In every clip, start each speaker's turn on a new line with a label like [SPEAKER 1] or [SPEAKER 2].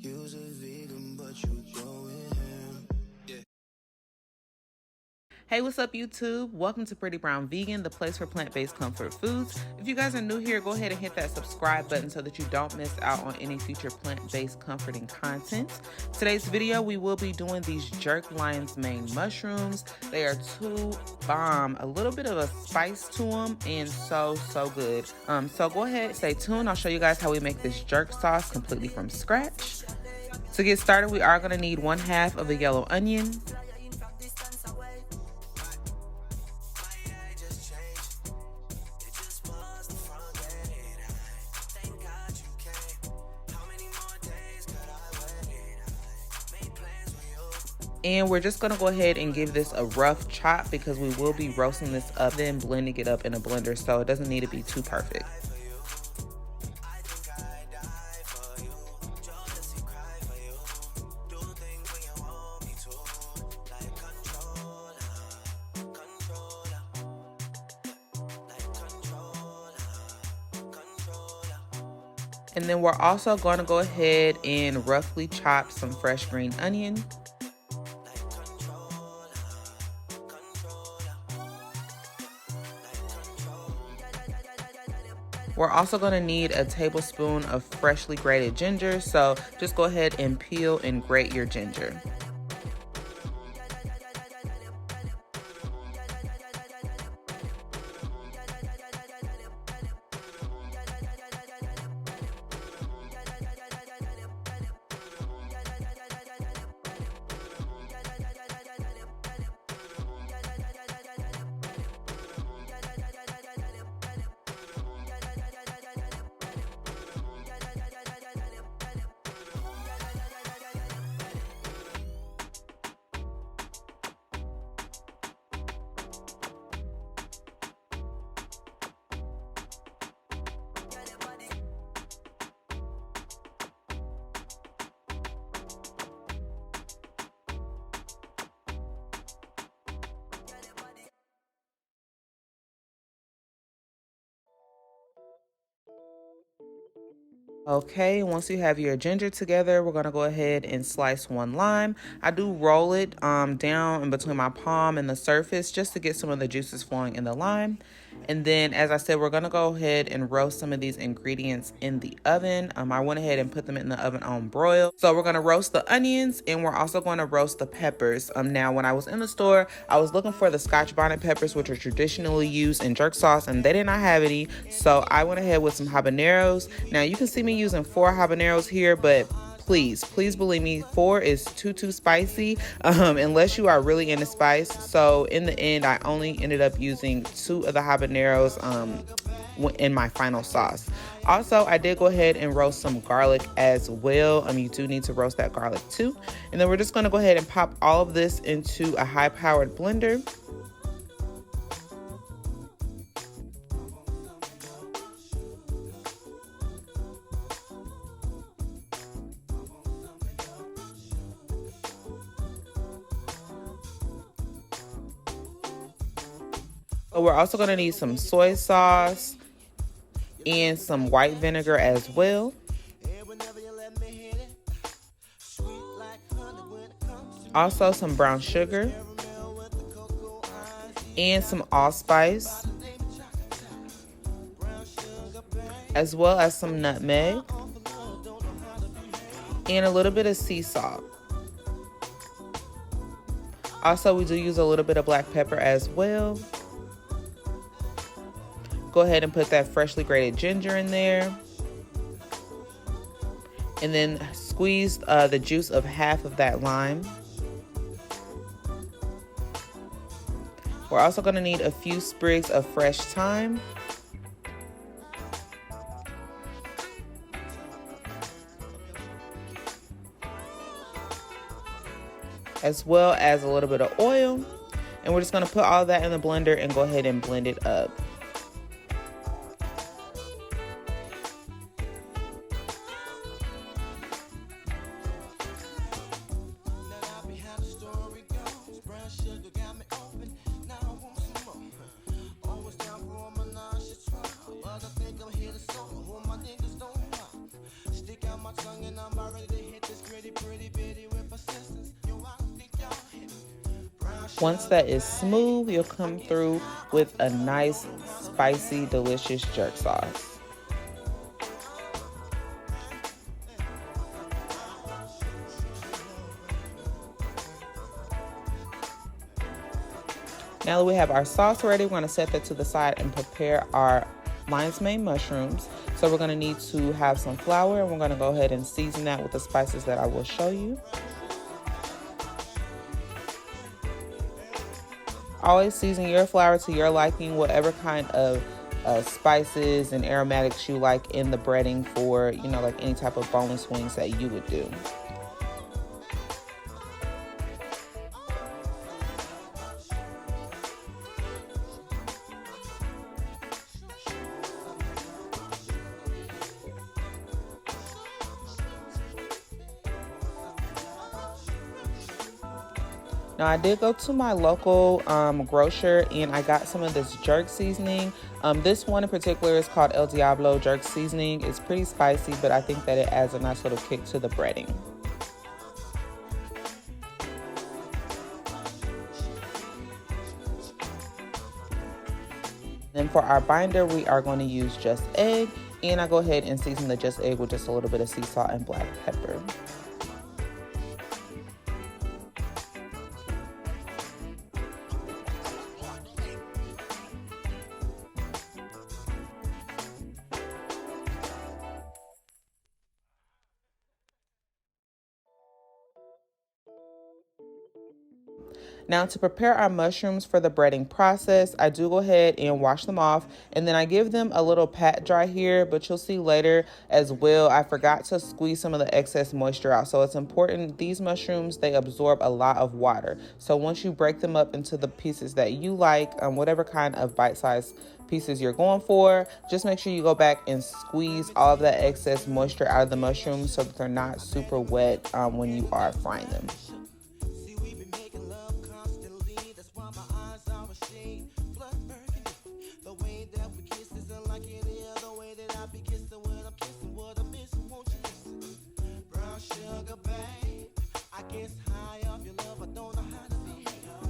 [SPEAKER 1] Use a vegan, but you going ham. Yeah.
[SPEAKER 2] Hey, what's up, YouTube? Welcome to Pretty Brown Vegan, the place for plant-based comfort foods. If you guys are new here, go ahead and hit that subscribe button so that you don't miss out on any future plant-based comforting content. Today's video, we will be doing these jerk lion's mane mushrooms. They are too bomb. A little bit of a spice to them and so good. So go ahead, stay tuned. I'll show you guys how we make this jerk sauce completely from scratch. To get started, we are going to need 1/2 of a yellow onion, and we're just gonna go ahead and give this a rough chop because we will be roasting this up, then blending it up in a blender, so it doesn't need to be too perfect. And then we're also going to go ahead and roughly chop some fresh green onion. We're also going to need a tablespoon of freshly grated ginger, so just go ahead and peel and grate your ginger. Okay, once you have your ginger together, we're gonna go ahead and slice 1 lime. I do roll it down in between my palm and the surface just to get some of the juices flowing in the lime. And then, as I said, we're gonna go ahead and roast some of these ingredients in the oven. I went ahead and put them in the oven on broil. So we're gonna roast the onions, and we're also gonna roast the peppers. Now, when I was in the store, I was looking for the Scotch bonnet peppers, which are traditionally used in jerk sauce, and they did not have any. So I went ahead with some habaneros. Now, you can see me using 4 habaneros here, but please believe me, 4 is too spicy unless you are really into spice. So in the end, I only ended up using 2 of the habaneros in my final sauce. Also, I did go ahead and roast some garlic as well. You do need to roast that garlic too. And then we're just going to go ahead and pop all of this into a high-powered blender. We're also going to need some soy sauce and some white vinegar as well. Also some brown sugar and some allspice, as well as some nutmeg and a little bit of sea salt. Also, we do use a little bit of black pepper as well. Go ahead and put that freshly grated ginger in there. And then squeeze the juice of half of that lime. We're also going to need a few sprigs of fresh thyme. As well as a little bit of oil. And we're just going to put all that in the blender and go ahead and blend it up. Once that is smooth, you'll come through with a nice, spicy, delicious jerk sauce. Now that we have our sauce ready, we're going to set that to the side and prepare our lion's mane mushrooms. So we're going to need to have some flour, and we're going to go ahead and season that with the spices that I will show you. Always season your flour to your liking, whatever kind of spices and aromatics you like in the breading for, like any type of boneless wings that you would do. Now I did go to my local grocer and I got some of this jerk seasoning. This one in particular is called El Diablo jerk seasoning. It's pretty spicy, but I think that it adds a nice little kick to the breading. Then for our binder, we are going to use just egg, and I go ahead and season the just egg with just a little bit of sea salt and black pepper. Now to prepare our mushrooms for the breading process, I do go ahead and wash them off, and then I give them a little pat dry here, but you'll see later as well, I forgot to squeeze some of the excess moisture out. So it's important, these mushrooms, they absorb a lot of water. So once you break them up into the pieces that you like, whatever kind of bite-sized pieces you're going for, just make sure you go back and squeeze all of that excess moisture out of the mushrooms so that they're not super wet when you are frying them.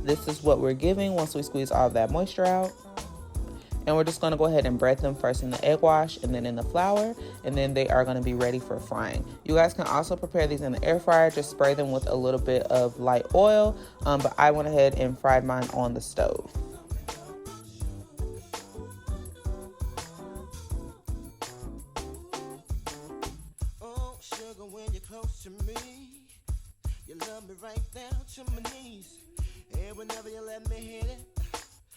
[SPEAKER 2] This is what we're giving once we squeeze all of that moisture out. And we're just going to go ahead and bread them first in the egg wash and then in the flour, and then they are going to be ready for frying. You guys can also prepare these in the air fryer. Just spray them with a little bit of light oil, but I went ahead and fried mine on the stove.
[SPEAKER 1] Oh, sugar, when you're close to me, you love me right down to my knees. And whenever you let me hit it,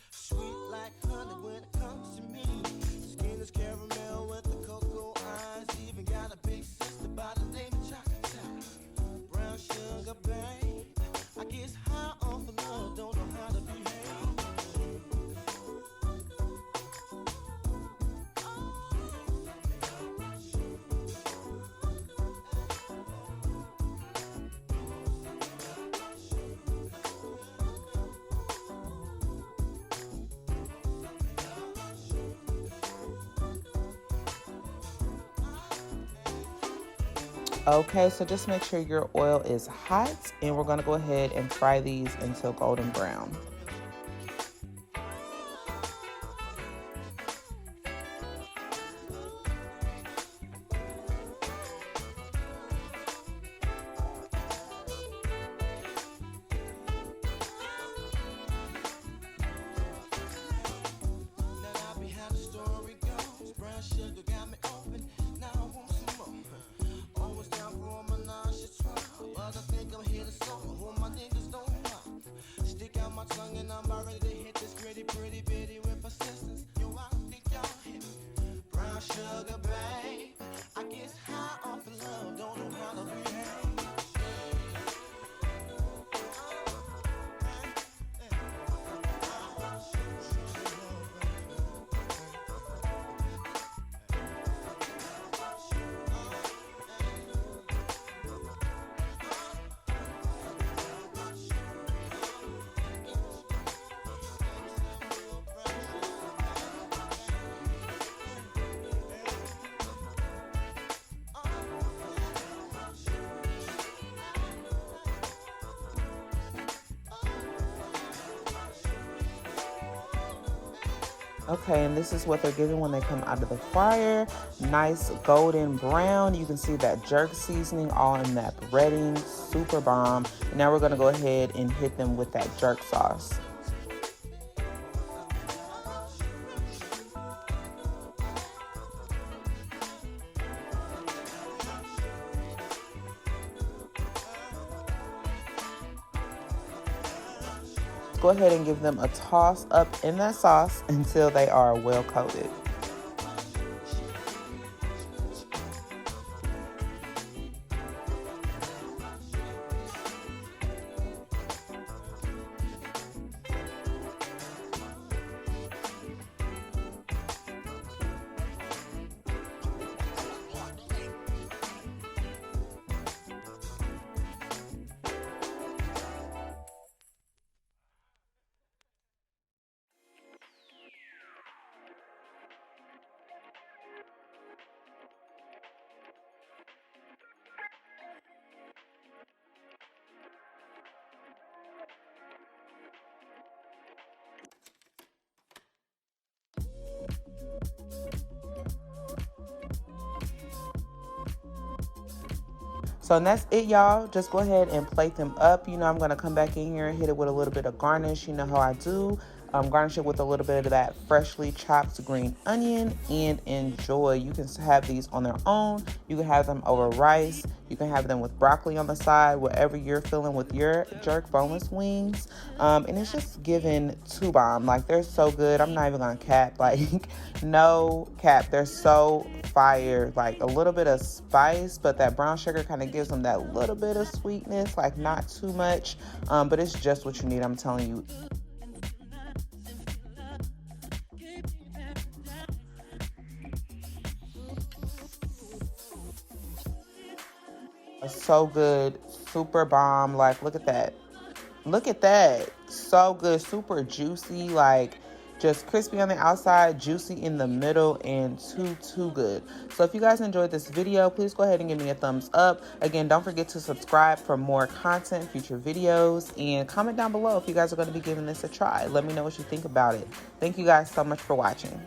[SPEAKER 1] sweet like honey when it comes to me. Skin is caramel with the cocoa eyes. Even got a big sister by the name of Chocolate. Brown sugar, babe. I guess high off of love, don't know how to behave.
[SPEAKER 2] Okay, so just make sure your oil is hot, and we're going to go ahead and fry these until golden brown.
[SPEAKER 1] Tongue
[SPEAKER 2] Okay, and this is what they're giving when they come out of the fryer. Nice golden brown. You can see that jerk seasoning all in that breading. Super bomb. And now we're going to go ahead and hit them with that jerk sauce. Go ahead and give them a toss up in that sauce until they are well coated. So and that's it, y'all. Just go ahead and plate them up. You know, I'm going to come back in here and hit it with a little bit of garnish. You know how I do. Garnish it with a little bit of that freshly chopped green onion and enjoy. You can have these on their own. You can have them over rice. You can have them with broccoli on the side, whatever you're feeling with your jerk boneless wings. And it's just giving two bomb. Like, they're so good. I'm not even gonna cap. Like, no cap. They're so fire. Like, a little bit of spice, but that brown sugar kind of gives them that little bit of sweetness. Like, not too much, but it's just what you need. I'm telling you. So good, super bomb. Like, look at that. Look at that. So good, super juicy, like just crispy on the outside, juicy in the middle, and too good. So if you guys enjoyed this video, please go ahead and give me a thumbs up. Again, don't forget to subscribe for more content, future videos, and comment down below if you guys are going to be giving this a try. Let me know what you think about it. Thank you guys so much for watching.